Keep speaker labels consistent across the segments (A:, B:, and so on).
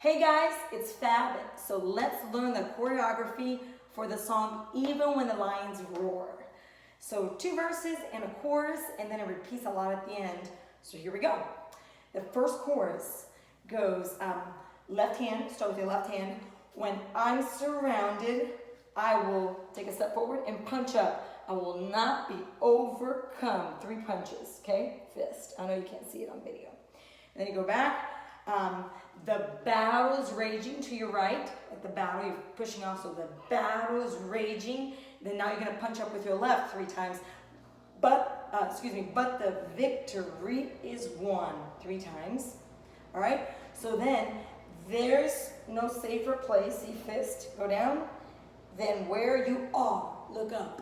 A: Hey guys, it's Fab. So let's learn the choreography for the song Even When the Lions Roar. So 2 verses and a chorus, and then it repeats a lot at the end. So here we go. The first chorus goes left hand, start with your left hand. When I'm surrounded, I will take a step forward and punch up. I will not be overcome. 3 punches, okay? Fist. I know you can't see it on video. And then you go back. The battle is raging to your right. Like the battle, you're pushing off, so the battle is raging. Then now you're going to punch up with your left 3 times. But the victory is won 3 times. All right? So then, there's no safer place. See, fist, go down. Then where you are, look up.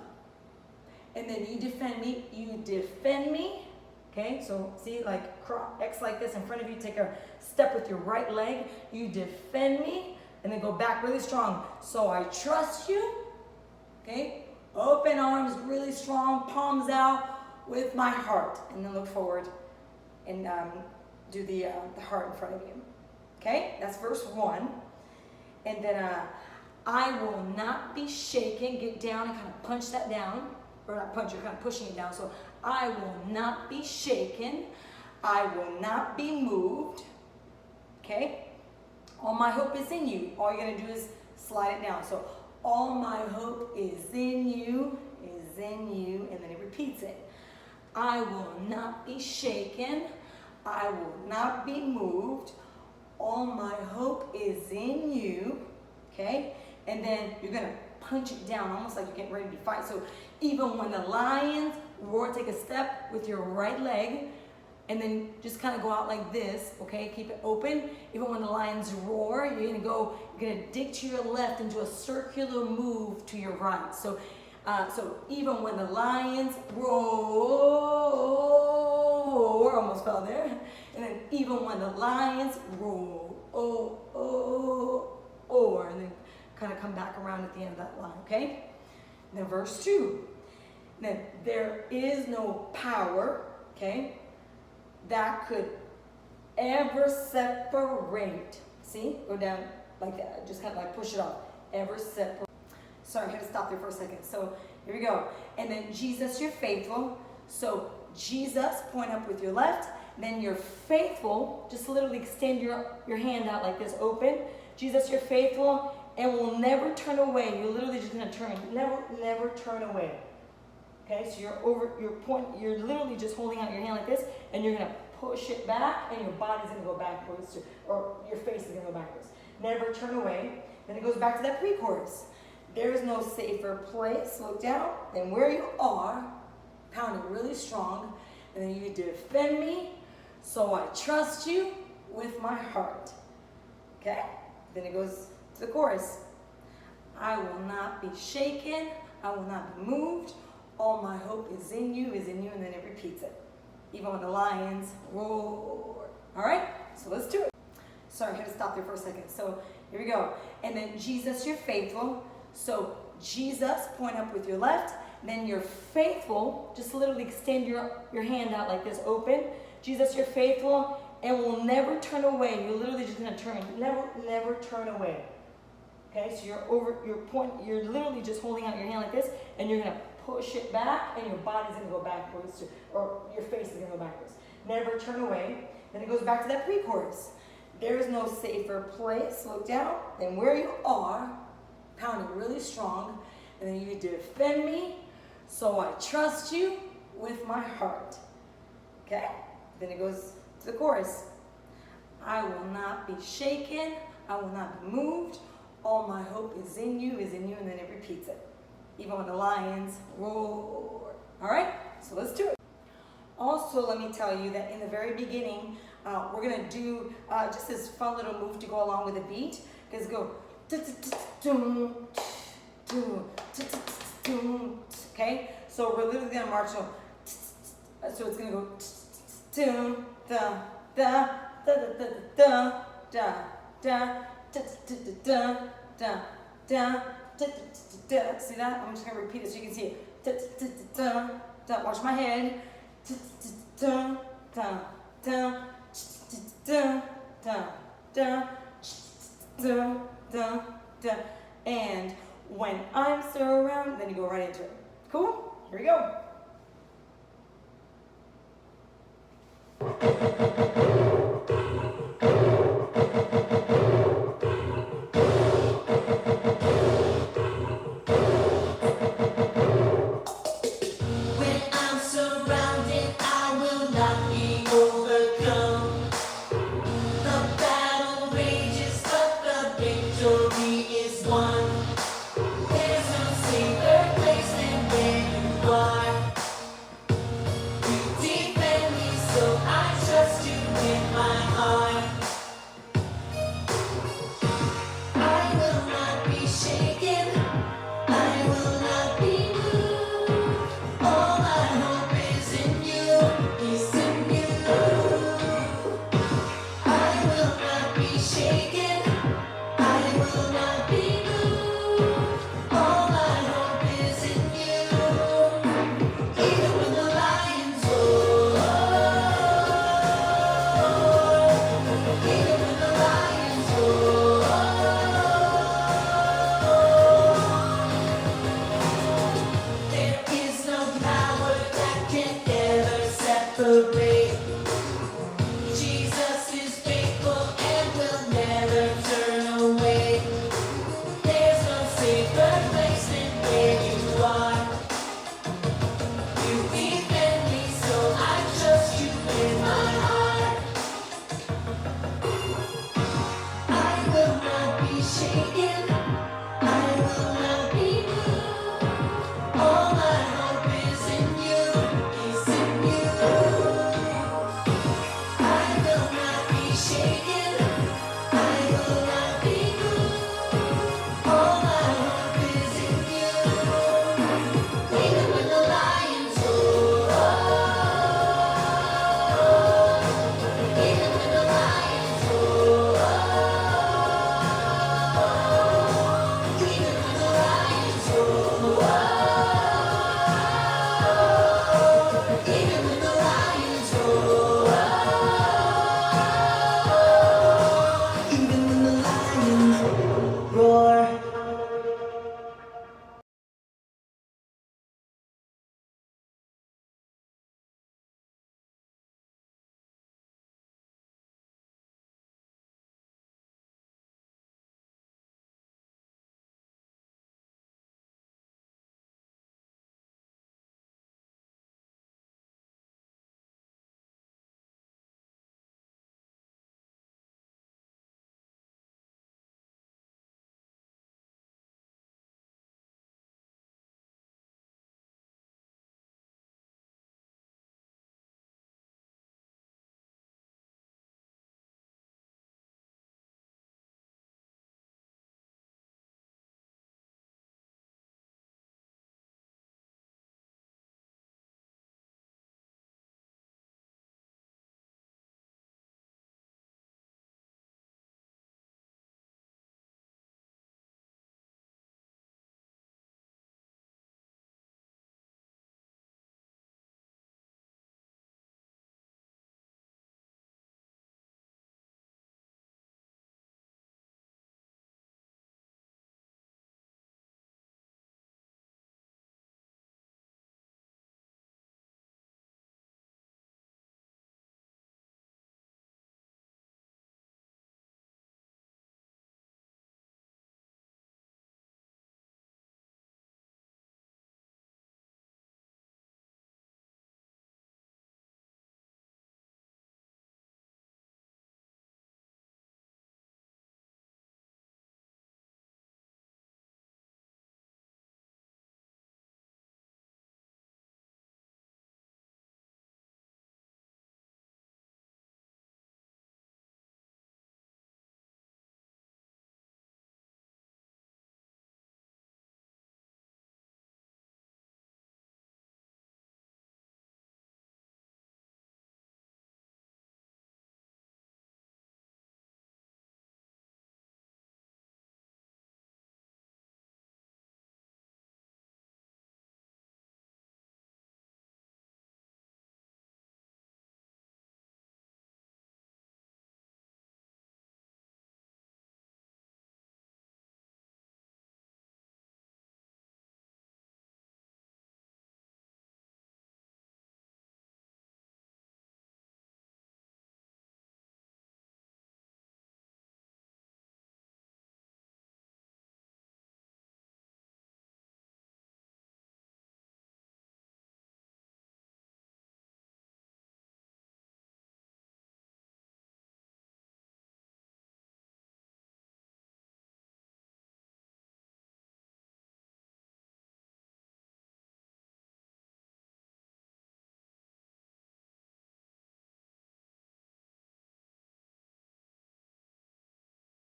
A: And then you defend me. Okay, so see, like X like this in front of you, take a step with your right leg, you defend me, and then go back really strong. So I trust you, okay? Open arms, really strong, palms out with my heart. And then look forward and do the heart in front of you. Okay, that's verse 1. And then I will not be shaken, get down and kind of punch that down. Or not punch, you're kind of pushing it down. So I will not be shaken. I will not be moved. Okay? All my hope is in you. All you're going to do is slide it down. So all my hope is in you, and then it repeats it. I will not be shaken. I will not be moved. All my hope is in you. Okay? And then you're going to punch it down, almost like you're getting ready to fight. So even when the lions roar, take a step with your right leg, and then just kind of go out like this, okay? Keep it open. Even when the lions roar, you're gonna dig to your left into a circular move to your right. So even when the lions roar, almost fell there. And then even when the lions roar, and then kind of come back around at the end of that line, okay? Then verse 2. Then there is no power, okay, that could ever separate. See? Go down like that. Just kind of like push it off. Ever separate. Sorry, I had to stop there for a second. So here we go. And then Jesus, you're faithful. So Jesus, point up with your left. Then you're faithful. Just literally extend your hand out like this, open. Jesus, you're faithful and will never turn away. You're literally just going to turn. Never turn away. Okay, so you're literally just holding out your hand like this, and you're going to push it back, and your body's going to go backwards, or your face is going to go backwards. Never turn away. Then it goes back to that pre-chorus. There is no safer place, look down, than where you are, pounding really strong, and then you defend me, so I trust you with my heart. Okay? Then it goes to the chorus. I will not be shaken, I will not be moved. All my hope is in you, and then it repeats it. Even when the lions roar. All right? So let's do it. Sorry, I had to stop there for a second. So here we go. And then Jesus, you're faithful. So Jesus, point up with your left. Then you're faithful. Just literally extend your hand out like this, open. Jesus, you're faithful and will never turn away. You're literally just going to turn. Never turn away. Okay? So you're literally just holding out your hand like this, and you're going to push it back, and your body's going to go backwards, or your face is going to go backwards. Never turn away. Then it goes back to that pre-chorus. There is no safer place, look down, than where you are, pounding really strong, and then you defend me, so I trust you with my heart. Okay? Then it goes to the chorus. I will not be shaken, I will not be moved, all my hope is in you, and then it repeats it. Even when the lions roar. All right, so let's do it. Also, let me tell you that in the very beginning, we're going to do just this fun little move to go along with the beat. Because go, okay? So we're literally going to march. So it's going to go, see that? I'm just going to repeat it so you can see it. Watch my head. da, da, da. And when I'm surrounded, then you go right into it. Cool? Here we go.
B: When I'm surrounded, I will not be overcome. The battle rages, but the victory is won. There's no safer place than where you are. You defend me, so I trust you with my heart. I will not be shaken. I will not be moved. All my hope is in you, is in you. I will not be shaken.